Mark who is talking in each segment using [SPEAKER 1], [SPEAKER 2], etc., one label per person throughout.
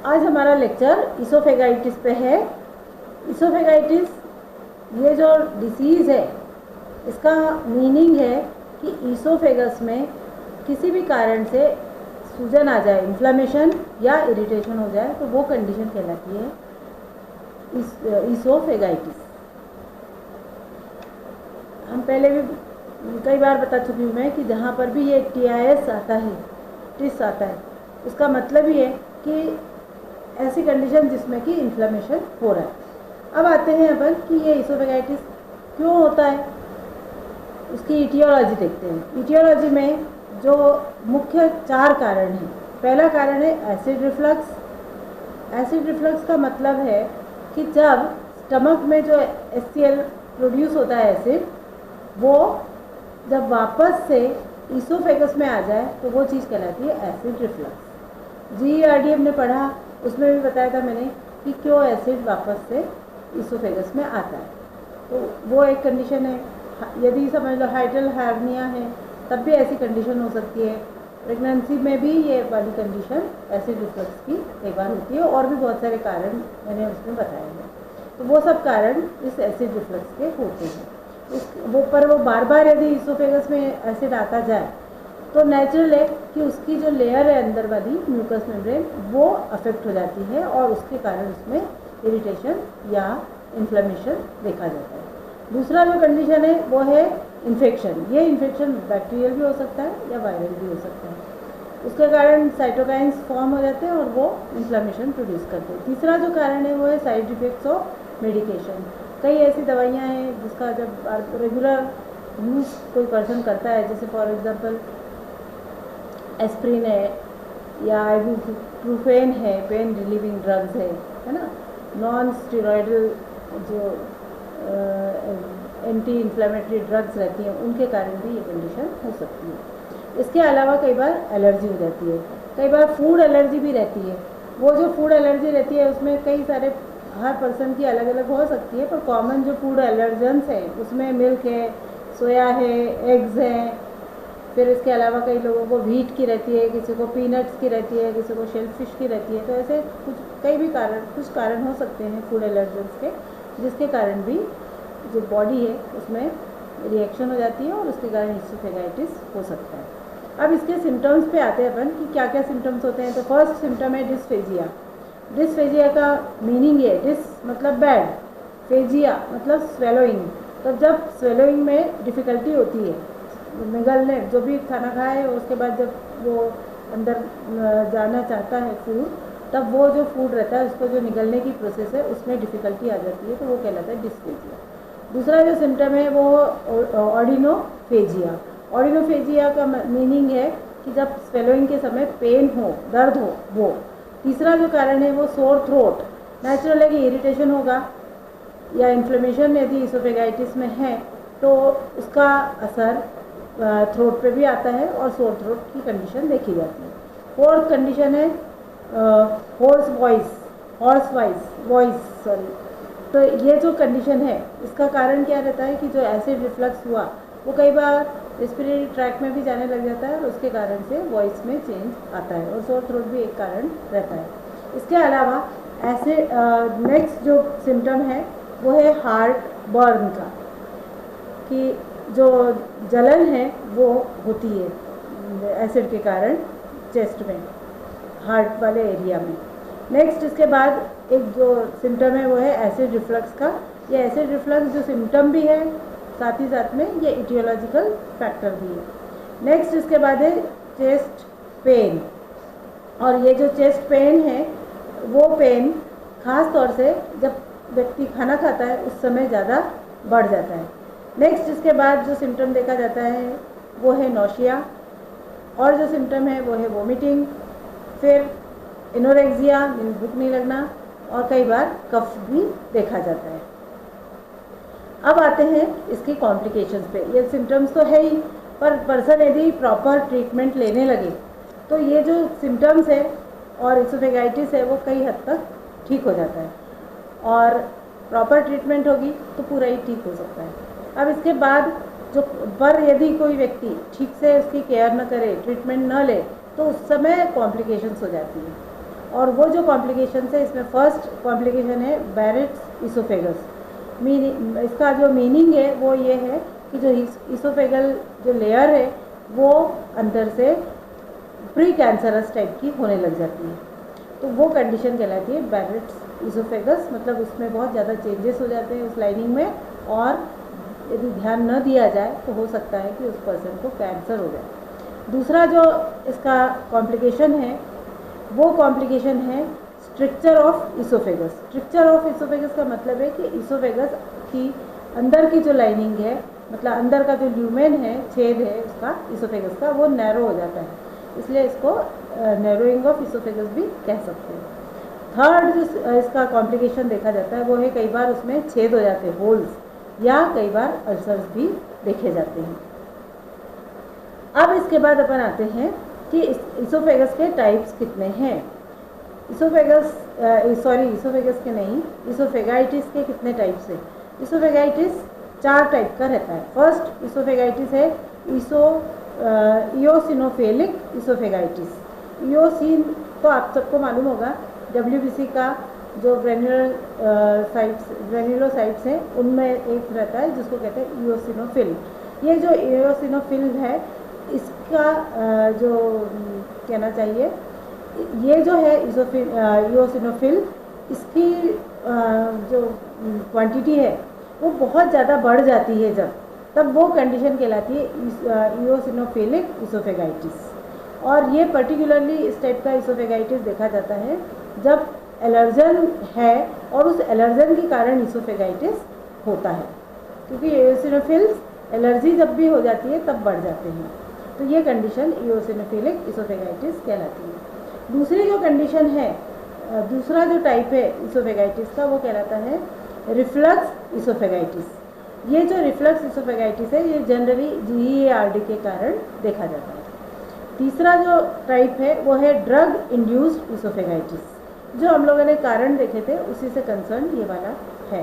[SPEAKER 1] आज हमारा लेक्चर इसोफेगाइटिस पे है। इसोफेगाइटिस ये जो डिसीज़ है इसका मीनिंग है कि इसोफेगस में किसी भी कारण से सूजन आ जाए, इन्फ्लेमेशन या इरिटेशन हो जाए तो वो कंडीशन कहलाती है इसोफेगाइटिस। हम पहले भी कई बार बता चुकी हूँ मैं कि जहाँ पर भी ये TIS आता है, टिस आता है, उसका मतलब ये है कि ऐसी कंडीशन जिसमें कि इन्फ्लेमेशन हो रहा है। अब आते हैं अपन कि ये इसोफेगाइटिस क्यों होता है, उसकी इटियोलॉजी देखते हैं। इटियोलॉजी में जो मुख्य 4 कारण हैं। पहला कारण है एसिड रिफ्लक्स। एसिड रिफ्लक्स का मतलब है कि जब स्टमक में जो HCl प्रोड्यूस होता है एसिड, वो जब वापस से इसोफेगस में आ जाए तो वो चीज़ कहलाती है एसिड रिफ्लक्स। GERD हमने पढ़ा, उसमें भी बताया था मैंने कि क्यों एसिड वापस से इसोफेगस में आता है। तो वो एक कंडीशन है। यदि समझ लो हाइड्रल हार्निया है तब भी ऐसी कंडीशन हो सकती है। प्रेगनेंसी में भी ये वाली कंडीशन एसिड रिफ्लक्स की कई बार होती है, और भी बहुत सारे कारण मैंने उसमें बताए हैं। तो वो सब कारण इस एसिड रिफ्लक्स के होते हैं। वो बार बार यदि इसोफेगस में एसिड आता जाए तो नेचुरल है कि उसकी जो लेयर है अंदर वाली म्यूकस मेम्ब्रेन वो अफेक्ट हो जाती है और उसके कारण उसमें इरिटेशन या इन्फ्लेमेशन देखा जाता है। दूसरा जो कंडीशन है वो है इन्फेक्शन। ये इन्फेक्शन बैक्टीरियल भी हो सकता है या वायरल भी हो सकता है। उसके कारण साइटोकाइंस फॉर्म हो जाते हैं और वो इन्फ्लेमेशन प्रोड्यूस करते हैं। तीसरा जो कारण है वो है साइड इफेक्ट्स ऑफ मेडिकेशन। कई ऐसी दवाइयाँ हैं जिसका जब रेगुलर यूज़ कोई पर्सन करता है, जैसे फॉर एग्जांपल एस्प्रिन है या आइबुप्रोफेन है, पेन रिलीविंग ड्रग्स है ना, नॉन स्टेरॉयडल जो एंटी इन्फ्लेमेटरी ड्रग्स रहती हैं, उनके कारण भी ये कंडीशन हो सकती है। इसके अलावा कई बार एलर्जी हो जाती है, कई बार फूड एलर्जी भी रहती है। वो जो फूड एलर्जी रहती है उसमें कई सारे, हर पर्सन की अलग अलग हो सकती है, पर कॉमन जो फूड एलर्जेंस है उसमें मिल्क है, सोया है, एग्स हैं। फिर इसके अलावा कई लोगों को व्हीट की रहती है, किसी को पीनट्स की रहती है, किसी को शेलफिश की रहती है। तो ऐसे कुछ कारण हो सकते हैं फूड एलर्जेंस के, जिसके कारण भी जो बॉडी है उसमें रिएक्शन हो जाती है और उसके कारण इसोफेगाइटिस हो सकता है। अब इसके सिम्टम्स पे आते हैं अपन कि क्या क्या सिम्टम्स होते हैं। तो फर्स्ट सिम्टम है डिस्फेजिया। डिस्फेजिया का मीनिंग है, डिस मतलब बैड, फेजिया मतलब स्वेलोइंग। तो जब स्वेलोइंग में डिफ़िकल्टी होती है, निगलने, जो भी खाना खाए उसके बाद जब वो अंदर जाना चाहता है फूड, तब वो जो फूड रहता है उसको जो निगलने की प्रोसेस है उसमें डिफ़िकल्टी आ जाती है, तो वो कहलाता है डिस्फेजिया। दूसरा जो सिम्टम है वो ऑर्डिनोफेजिया। ऑर्डिनोफेजिया का मीनिंग है कि जब स्वेलोइंग के समय पेन हो, दर्द हो वो। तीसरा जो कारण है वो सोर थ्रोट। नेचुरल है कि इरिटेशन होगा या इन्फ्लेमेशन यदि इसोफेगाइटिस में है तो उसका असर थ्रोट पे भी आता है और सोर थ्रोट की कंडीशन देखी जाती है। फोर्थ कंडीशन है हॉर्स वॉइस सॉरी। तो ये जो कंडीशन है इसका कारण क्या रहता है कि जो एसिड रिफ्लक्स हुआ वो कई बार रेस्पिरेटरी ट्रैक में भी जाने लग जाता है और उसके कारण से वॉइस में चेंज आता है, और सोर थ्रोट भी एक कारण रहता है। इसके अलावा नेक्स्ट जो सिम्टम है वो है हार्ट बर्न का, कि जो जलन है वो होती है एसिड के कारण चेस्ट में, हार्ट वाले एरिया में। नेक्स्ट इसके बाद एक जो सिम्टम है वो है एसिड रिफ्लक्स का। ये एसिड रिफ्लक्स जो सिम्टम भी है साथ ही साथ में ये इटियोलॉजिकल फैक्टर भी है। नेक्स्ट इसके बाद है चेस्ट पेन। और ये जो चेस्ट पेन है वो पेन ख़ास तौर से जब व्यक्ति खाना खाता है उस समय ज़्यादा बढ़ जाता है। नेक्स्ट इसके बाद जो सिम्टम देखा जाता है वो है नोशिया, और जो सिम्टम है वो है वोमिटिंग, फिर एनोरेक्सिया, भूख नहीं लगना, और कई बार कफ भी देखा जाता है। अब आते हैं इसकी कॉम्प्लिकेशंस पे। ये सिम्टम्स तो है ही, पर पर्सन यदि प्रॉपर ट्रीटमेंट लेने लगे तो ये जो सिम्टम्स है और इसोफेगाइटिस है वो कई हद तक ठीक हो जाता है, और प्रॉपर ट्रीटमेंट होगी तो पूरा ही ठीक हो सकता है। अब इसके बाद यदि कोई व्यक्ति ठीक से उसकी केयर न करे, ट्रीटमेंट न ले, तो उस समय कॉम्प्लिकेशंस हो जाती है। और वो जो कॉम्प्लिकेशन है, इसमें फर्स्ट कॉम्प्लिकेशन है बैरेट्स इसोफेगस। इसका जो मीनिंग है वो ये है कि जो इसोफेगल जो लेयर है वो अंदर से प्री कैंसरस टाइप की होने लग जाती है, तो वो कंडीशन कहलाती है बैरेट्स इसोफेगस। मतलब उसमें बहुत ज़्यादा चेंजेस हो जाते हैं उस लाइनिंग में, और यदि ध्यान न दिया जाए तो हो सकता है कि उस पर्सन को कैंसर हो जाए। दूसरा जो इसका कॉम्प्लिकेशन है वो कॉम्प्लिकेशन है structure of oesophagus. Structure of oesophagus का मतलब है कि इसोफेगस की अंदर की जो लाइनिंग है, मतलब अंदर का जो ल्यूमेन है, छेद है उसका इसोफेगस का, वो नैरो हो जाता है, इसलिए इसको नैरोइंग ऑफ इसोफेगस भी कह सकते हैं। थर्ड जो इसका कॉम्प्लिकेशन देखा जाता है वो है कई बार उसमें छेद हो जाते हैं, होल्स, या कई बार अल्सर्स भी देखे जाते हैं। अब इसके बाद अपन आते हैं कि इसोफेगस के टाइप्स कितने हैं। इसोफेगस के नहीं, इसोफेगाइटिस के कितने टाइप्स हैं। इसोफेगाइटिस 4 टाइप का रहता है। फर्स्ट इसोफेगाइटिस है इओसिनोफिलिक इसोफेगाइटिस। इओसिन तो आप सबको मालूम होगा, WBC का जो ग्रेन्युलोसाइट्स हैं उनमें एक रहता है जिसको कहते हैं इओसिनोफिल। ये जो इओसिनोफिल है इसका जो कहना चाहिए, ये जो है इओसिनोफिल, इसकी जो क्वांटिटी है वो बहुत ज़्यादा बढ़ जाती है तब वो कंडीशन कहलाती है इओसिनोफिलिक इसोफेगाइटिस। और ये पर्टिकुलरली इस टाइप का इसोफेगाइटिस देखा जाता है जब एलर्जन है और उस एलर्जन के कारण इसोफेगाइटिस होता है, क्योंकि इओसिनोफिल्स एलर्जी जब भी हो जाती है तब बढ़ जाते हैं, तो ये कंडीशन इओसिनोफिलिक इसोफेगाइटिस कहलाती है। दूसरी जो कंडीशन है, दूसरा जो टाइप है इसोफेगाइटिस का वो कहलाता है रिफ्लक्स इसोफेगाइटिस। ये जो रिफ्लक्स इसोफेगाइटिस है ये जनरली GERD के कारण देखा जाता है। तीसरा जो टाइप है वो है ड्रग इंड्यूस्ड इसोफेगाइटिस। जो हम लोगों ने कारण देखे थे उसी से कंसर्न ये वाला है,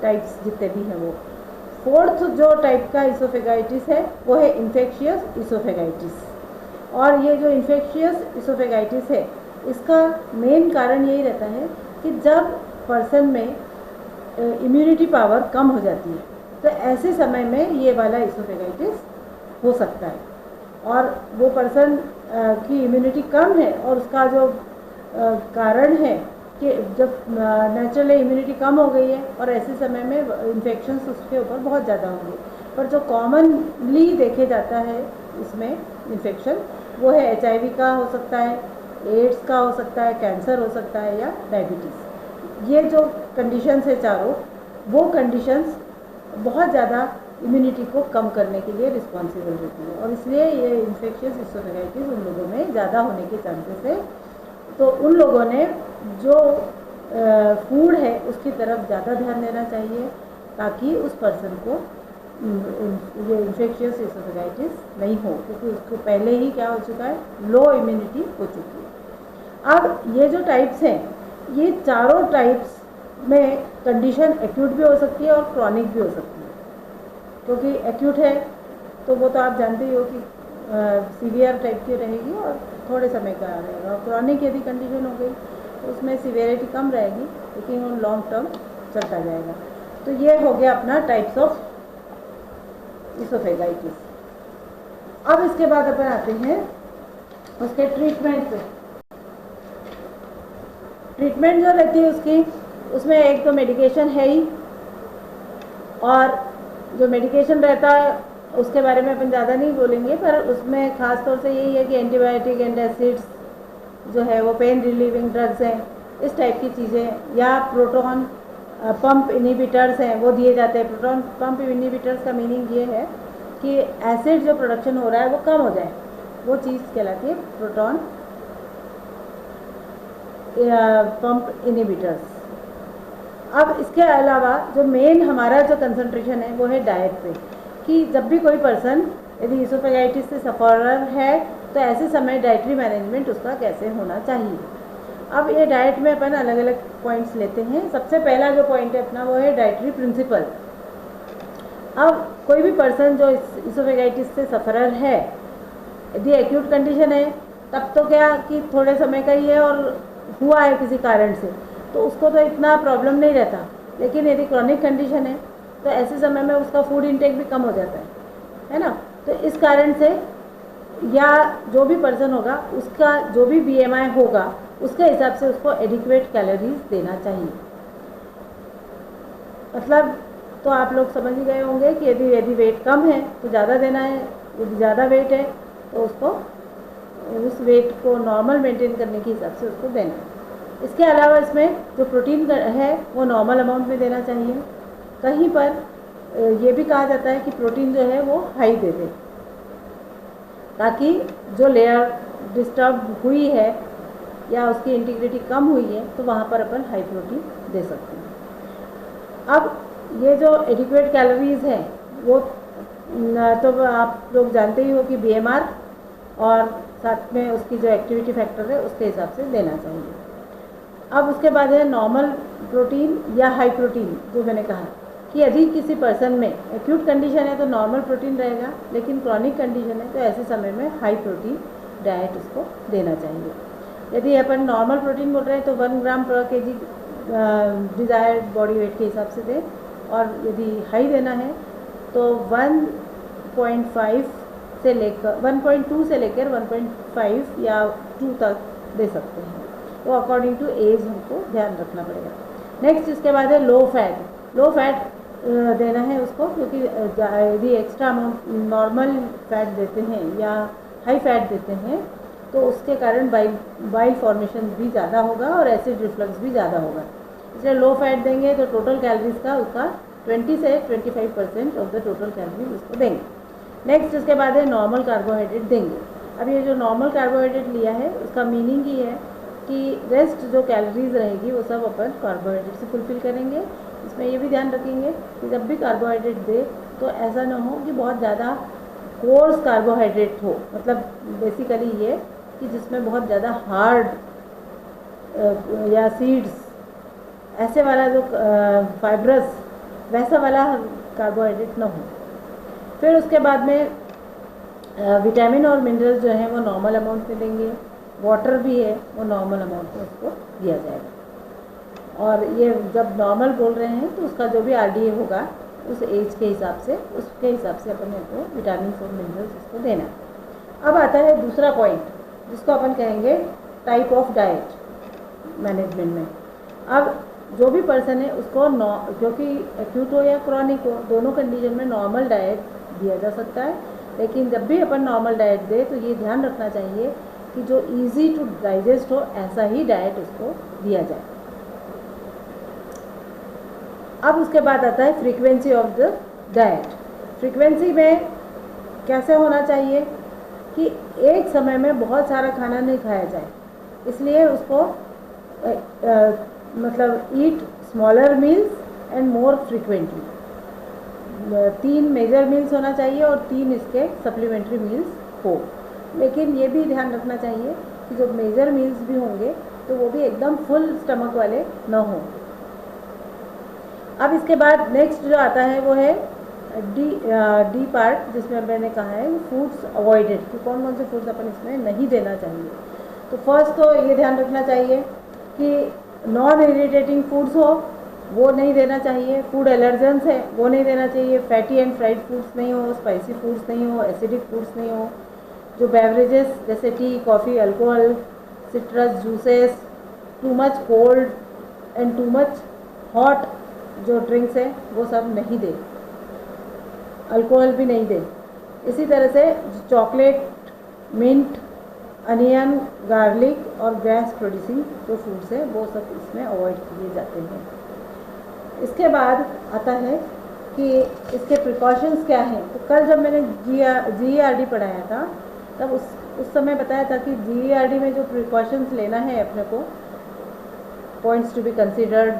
[SPEAKER 1] टाइप्स जितने भी हैं वो। फोर्थ जो टाइप का इसोफेगाइटिस है वो है इन्फेक्शियस इसोफेगाइटिस। और ये जो इन्फेक्शियस इसोफेगाइटिस है इसका मेन कारण यही रहता है कि जब पर्सन में इम्यूनिटी पावर कम हो जाती है तो ऐसे समय में ये वाला इसोफेगाइटिस हो सकता है। और वो पर्सन की इम्यूनिटी कम है और उसका जो कारण है कि जब नेचुरली इम्यूनिटी कम हो गई है और ऐसे समय में इन्फेक्शंस उसके ऊपर बहुत ज़्यादा होंगे। पर जो कॉमनली देखे जाता है इसमें इन्फेक्शन वो है HIV का हो सकता है, एड्स का हो सकता है, कैंसर हो सकता है या डायबिटीज़। ये जो कंडीशंस है चारों, वो कंडीशंस बहुत ज़्यादा इम्यूनिटी को कम करने के लिए रिस्पॉन्सिबल रहती है और इसलिए ये इन्फेक्शियस इसोफेगाइटिस उन लोगों में ज़्यादा होने के चांसेस है। तो उन लोगों ने जो फूड है उसकी तरफ ज़्यादा ध्यान देना चाहिए ताकि उस पर्सन को ये इन्फेक्शियस इसोफेगाइटिस नहीं हो, क्योंकि उसको पहले ही क्या हो चुका है, लो इम्यूनिटी हो चुकी है। अब ये जो टाइप्स हैं, ये चारों टाइप्स में कंडीशन एक्यूट भी हो सकती है और क्रॉनिक भी हो सकती है। क्योंकि एक्यूट है तो वो तो आप जानते ही हो कि सीवियर टाइप की रहेगी और थोड़े समय का रहेगा, और क्रॉनिक यदि कंडीशन हो गई तो उसमें सीवियरिटी कम रहेगी लेकिन वो लॉन्ग टर्म चलता जाएगा। तो ये हो गया अपना टाइप्स ऑफ इसोफेगाइटिस। अब इसके बाद अपन आते हैं उसके ट्रीटमेंट पे। ट्रीटमेंट जो रहती है उसकी, उसमें एक तो मेडिकेशन है ही, और जो मेडिकेशन रहता है उसके बारे में अपन ज़्यादा नहीं बोलेंगे, पर उसमें ख़ास तौर से यही है कि एंटीबायोटिक, एंटासिड्स जो है वो पेन रिलीविंग ड्रग्स हैं, इस टाइप की चीज़ें, या प्रोटॉन पंप इनहिबिटर्स हैं वो दिए जाते हैं। प्रोटॉन पंप इनहिबिटर्स का मीनिंग ये है कि एसिड जो प्रोडक्शन हो रहा है वो कम हो जाए, वो चीज़ कहलाती है प्रोटॉन पंप इनहिबिटर्स। अब इसके अलावा जो मेन हमारा जो कंसंट्रेशन है वो है डाइट पे, कि जब भी कोई पर्सन यदि इसोफेगाइटिस से सफ़रर है तो ऐसे समय डाइटरी मैनेजमेंट उसका कैसे होना चाहिए। अब ये डाइट में अपन अलग अलग पॉइंट्स लेते हैं। सबसे पहला जो पॉइंट है अपना वो है डाइटरी प्रिंसिपल। अब कोई भी पर्सन जो इसोफेगाइटिस से सफ़रर है, यदि एक्यूट कंडीशन है तब तो क्या कि थोड़े समय का ही है और हुआ है किसी कारण से तो उसको तो इतना प्रॉब्लम नहीं रहता, लेकिन यदि क्रॉनिक कंडीशन है तो ऐसे समय में उसका फूड इंटेक भी कम हो जाता है ना। तो इस कारण से या जो भी पर्सन होगा उसका जो भी BMI होगा उसके हिसाब से उसको एडिक्वेट कैलोरीज देना चाहिए। मतलब तो आप लोग समझ ही गए होंगे कि यदि वेट कम है तो ज़्यादा देना है, यदि ज़्यादा वेट है तो उसको उस वेट को नॉर्मल मेंटेन करने के हिसाब से उसको देना है। इसके अलावा इसमें जो प्रोटीन है वो नॉर्मल अमाउंट में देना चाहिए। कहीं पर ये भी कहा जाता है कि प्रोटीन जो है वो हाई दे दे, ताकि जो लेयर डिस्टर्ब हुई है या उसकी इंटीग्रिटी कम हुई है तो वहाँ पर अपन हाई प्रोटीन दे सकते हैं। अब ये जो एडिक्वेट कैलोरीज है वो तो आप लोग जानते ही हो कि BMR और साथ में उसकी जो एक्टिविटी फैक्टर है उसके हिसाब से देना चाहिए। अब उसके बाद है नॉर्मल प्रोटीन या हाई प्रोटीन। जो मैंने कहा कि यदि किसी पर्सन में एक्यूट कंडीशन है तो नॉर्मल प्रोटीन रहेगा, लेकिन क्रॉनिक कंडीशन है तो ऐसे समय में हाई प्रोटीन डाइट उसको देना चाहिए। यदि अपन नॉर्मल प्रोटीन बोल रहे हैं तो 1 ग्राम पर kg डिज़ायर्ड बॉडी वेट के हिसाब से दें, और यदि हाई देना है तो 1.5 से लेकर 1.2 से लेकर 1.5 या 2 तक दे सकते हैं। वो अकॉर्डिंग टू एज हमको ध्यान रखना पड़ेगा। नेक्स्ट इसके बाद है लो फैट देना है उसको, क्योंकि यदि एक्स्ट्रा अमाउंट नॉर्मल फैट देते हैं या हाई फैट देते हैं तो उसके कारण बाइल फॉर्मेशन भी ज़्यादा होगा और एसिड रिफ्लक्स भी ज़्यादा होगा। इसलिए लो फैट देंगे तो टोटल कैलोरीज का उसका 20 से 25% ऑफ द टोटल कैलोरीज उसको देंगे। नेक्स्ट इसके बाद है नॉर्मल कार्बोहाइड्रेट देंगे। अब ये जो नॉर्मल कार्बोहाइड्रेट लिया है उसका मीनिंग ये है कि रेस्ट जो कैलोरीज रहेगी वो सब अपन कार्बोहाइड्रेट से फुलफिल करेंगे। इसमें ये भी ध्यान रखेंगे कि जब भी कार्बोहाइड्रेट दे तो ऐसा ना हो कि बहुत ज़्यादा कोर्स कार्बोहाइड्रेट हो, मतलब बेसिकली ये कि जिसमें बहुत ज़्यादा हार्ड या सीड्स ऐसे वाला जो फाइब्रस वैसा वाला कार्बोहाइड्रेट ना हो। फिर उसके बाद में विटामिन और मिनरल्स जो हैं वो नॉर्मल अमाउंट में देंगे। वाटर भी है वो नॉर्मल अमाउंट में उसको दिया जाएगा। और ये जब नॉर्मल बोल रहे हैं तो उसका जो भी RDA होगा उस एज के हिसाब से उसके हिसाब से अपन को विटामिन और मिनरल्स उसको देना है। अब आता है दूसरा पॉइंट जिसको अपन कहेंगे टाइप ऑफ डाइट मैनेजमेंट में। अब जो भी पर्सन है उसको क्योंकि एक्यूट हो या क्रॉनिक हो दोनों कंडीशन में नॉर्मल डाइट दिया जा सकता है, लेकिन जब भी अपन नॉर्मल डाइट दे तो ये ध्यान रखना चाहिए कि जो इजी टू डाइजेस्ट हो ऐसा ही डाइट उसको दिया जाए। अब उसके बाद आता है frequency of the diet. Frequency में कैसे होना चाहिए कि एक समय में बहुत सारा खाना नहीं खाया जाए, इसलिए उसको मतलब eat smaller meals and more frequently. 3 major meals होना चाहिए और 3 इसके सप्लीमेंट्री मील्स हो। लेकिन ये भी ध्यान रखना चाहिए कि जो मेजर मील्स भी होंगे तो वो भी एकदम फुल स्टमक वाले ना हो। अब इसके बाद नेक्स्ट जो आता है वो है डी पार्ट, जिसमें मैंने कहा है फूड्स अवॉइडेड कि कौन कौन से फूड्स अपन इसमें नहीं देना चाहिए। तो फर्स्ट तो ये ध्यान रखना चाहिए कि नॉन इरिटेटिंग फूड्स हो वो नहीं देना चाहिए, फूड एलर्जेंस है वो नहीं देना चाहिए, फैटी एंड फ्राइड फूड्स नहीं हो, स्पाइसी फूड्स नहीं हो, एसिडिक फूड्स नहीं हो, जो बेवरेजेस जैसे tea coffee alcohol citrus juices, too much cold and too much hot जो ड्रिंक्स है वो सब नहीं दे, अल्कोहल भी नहीं दे। इसी तरह से चॉकलेट, मिंट, अनियन, गार्लिक और गैस प्रोड्यूसिंग जो फूड्स है वो सब इसमें अवॉइड किए जाते हैं। इसके बाद आता है कि इसके प्रिकॉशंस क्या हैं। तो कल जब मैंने GERD पढ़ाया था तब उस समय बताया था कि GERD में जो प्रिकॉशंस लेना है अपने को, पॉइंट्स टू बी कंसिडर्ड,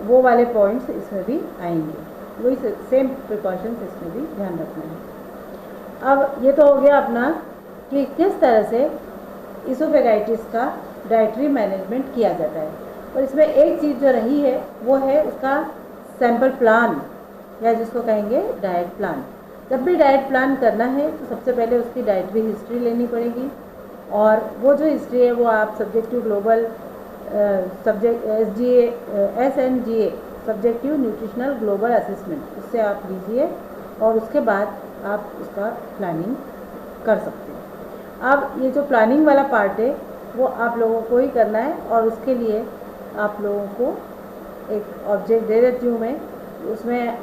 [SPEAKER 1] वो वाले पॉइंट्स इसमें भी आएंगे, वही सेम प्रिकॉशंस इसमें भी ध्यान रखना है। अब ये तो हो गया अपना कि किस तरह से इसोफेगाइटिस का डाइटरी मैनेजमेंट किया जाता है। और इसमें एक चीज़ जो रही है वो है उसका सैम्पल प्लान, या जिसको कहेंगे डाइट प्लान। जब भी डाइट प्लान करना है तो सबसे पहले उसकी डाइटरी हिस्ट्री लेनी पड़ेगी और वो जो हिस्ट्री है वो आप subjective global SNGA subjective nutritional global assessment, उससे आप लीजिए और उसके बाद आप उसका प्लानिंग कर सकते हैं। अब ये जो प्लानिंग वाला पार्ट है वो आप लोगों को ही करना है, और उसके लिए आप लोगों को एक ऑब्जेक्ट दे देती हूँ मैं, उसमें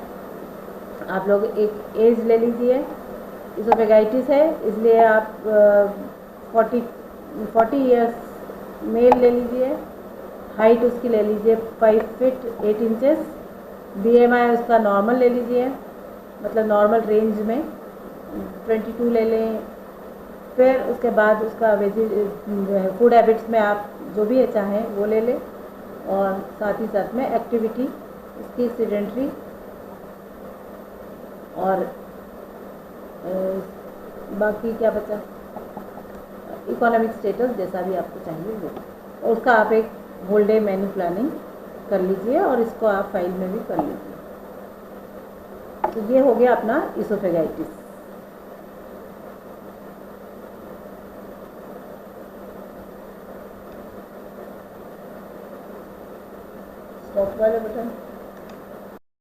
[SPEAKER 1] आप लोग एक एज ले लीजिए। इसोफेगाइटिस है इसलिए आप 40 ईयर्स मेल ले लीजिए, हाइट उसकी ले लीजिए 5 फीट 8 इंचेस, BMI उसका नॉर्मल ले लीजिए, मतलब नॉर्मल रेंज में 22 ले लें। फिर उसके बाद उसका फूड हैबिट्स में आप जो भी चाहें वो ले लें, और साथ ही साथ में एक्टिविटी इसकी सेडेंट्री और बाकी क्या बचा, इकोनॉमिक स्टेटस जैसा भी आपको चाहिए वो, और उसका आप एक होल डे मेन्यू प्लानिंग कर लीजिए और इसको आप फाइल में भी कर लीजिए। तो ये हो गया अपना इसोफेगाइटिस। स्टॉप वाले बटन